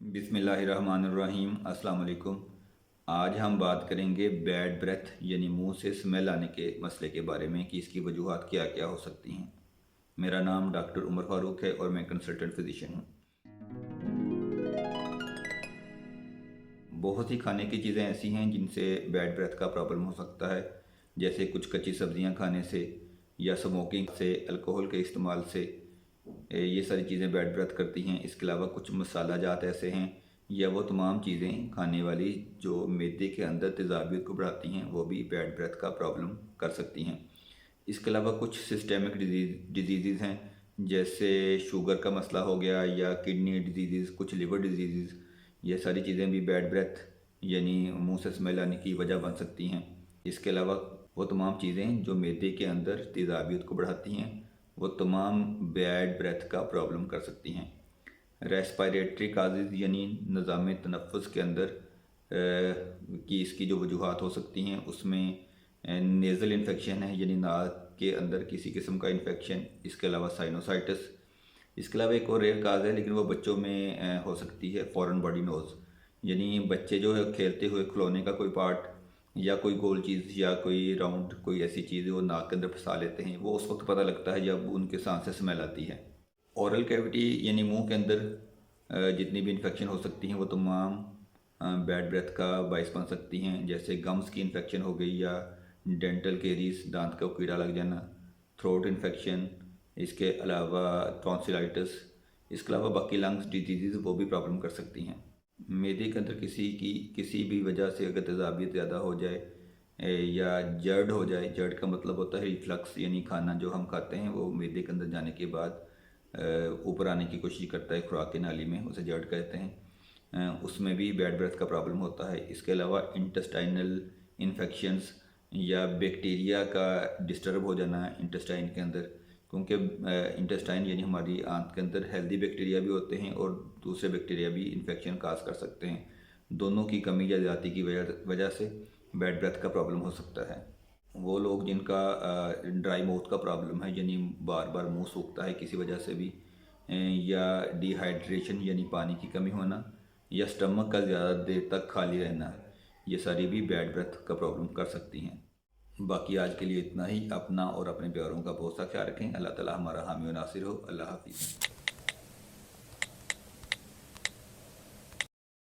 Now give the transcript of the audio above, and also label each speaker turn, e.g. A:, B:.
A: बिस्मिल्लाहिर्रहमानिर्रहीम। अस्सलाम वालेकुम। आज हम बात करेंगे बैड ब्रेथ यानी मुंह से स्मेल आने के मसले के बारे में कि इसकी वजूहात क्या क्या हो सकती हैं। मेरा नाम डॉक्टर उमर फारूक है और मैं कंसल्टेंट फिजिशियन हूँ। बहुत सी खाने की चीज़ें ऐसी हैं जिनसे बैड ब्रेथ का प्रॉब्लम हो सकता है, जैसे कुछ कच्ची सब्जियां खाने से या स्मोकिंग से, अल्कोहल के इस्तेमाल से। ये सारी चीज़ें बैड ब्रेथ करती हैं। इसके अलावा कुछ मसाला जात ऐसे हैं या वो तमाम चीज़ें खाने वाली जो मैदे के अंदर तेज़ाबियत को बढ़ाती हैं, वो भी बैड ब्रेथ का प्रॉब्लम कर सकती हैं। इसके अलावा कुछ सिस्टेमिक डिजीज़ हैं, जैसे शुगर का मसला हो गया या किडनी डिजीज़, कुछ लिवर डिजीज़। ये सारी चीज़ें भी बैड ब्रेथ यानी मुंह से स्मेल आने की वजह बन सकती हैं। इसके अलावा वो तमाम चीज़ें जो मैदे के अंदर तेज़ाबियत को बढ़ाती हैं, वो तमाम बैड ब्रेथ का प्रॉब्लम कर सकती हैं। रेस्पिरेटरी काजेज़ यानी निज़ाम तनफ़्फ़ुस के अंदर की इसकी जो वजूहात हो सकती हैं, उसमें नेज़ल इन्फेक्शन है यानी नाक के अंदर किसी किस्म का इन्फेक्शन। इसके अलावा साइनोसाइटिस। इसके अलावा एक और रेयर काज है, लेकिन वो बच्चों में हो सकती है, फॉरेन बॉडी नोज़। यानी बच्चे जो है खेलते हुए खिलौने का कोई पार्ट या कोई गोल चीज़ या कोई राउंड कोई ऐसी चीज़ वो नाक के अंदर फंसा लेते हैं। वो उस वक्त पता लगता है जब उनके सांस से स्मेल आती है। ओरल कैविटी यानी मुंह के अंदर जितनी भी इन्फेक्शन हो सकती हैं, वो तमाम बैड ब्रेथ का बायस बन सकती हैं, जैसे गम्स की इन्फेक्शन हो गई या डेंटल केरीज, दांत का कीड़ा लग जाना, थ्रोट इन्फेक्शन। इसके अलावा टॉन्सिलाइटिस। इसके अलावा बाकी लंग्स डिजीज़ वो भी प्रॉब्लम कर सकती हैं। मैदे के अंदर किसी भी वजह से अगर तेज़ाबियत ज़्यादा हो जाए या जर्ड हो जाए, जर्ड का मतलब होता है रिफ्लक्स, यानी खाना जो हम खाते हैं वो मैदे के अंदर जाने के बाद ऊपर आने की कोशिश करता है खुराक की नाली में, उसे जर्ड कहते हैं। उसमें भी बैड ब्रेथ का प्रॉब्लम होता है। इसके अलावा इंटेस्टाइनल इन्फेक्शंस या बैक्टीरिया का डिस्टर्ब हो जाना इंटेस्टाइन के अंदर, क्योंकि इंटेस्टाइन यानी हमारी आंत के अंदर हेल्दी बैक्टीरिया भी होते हैं और दूसरे बैक्टीरिया भी इन्फेक्शन काज कर सकते हैं। दोनों की कमी या ज़्यादती की वजह से बैड ब्रेथ का प्रॉब्लम हो सकता है। वो लोग जिनका ड्राई माउथ का प्रॉब्लम है, यानी बार बार मुंह सूखता है किसी वजह से भी, या डिहाइड्रेशन यानी पानी की कमी होना, या स्टमक का ज़्यादा देर तक खाली रहना, ये सारी भी बैड ब्रेथ का प्रॉब्लम कर सकती हैं। बाकी आज के लिए इतना ही। अपना और अपने प्यारों का बहुत सा ख्याल रखें। अल्लाह ताला हमारा हामी और नासिर हो। अल्लाह हाफिज़।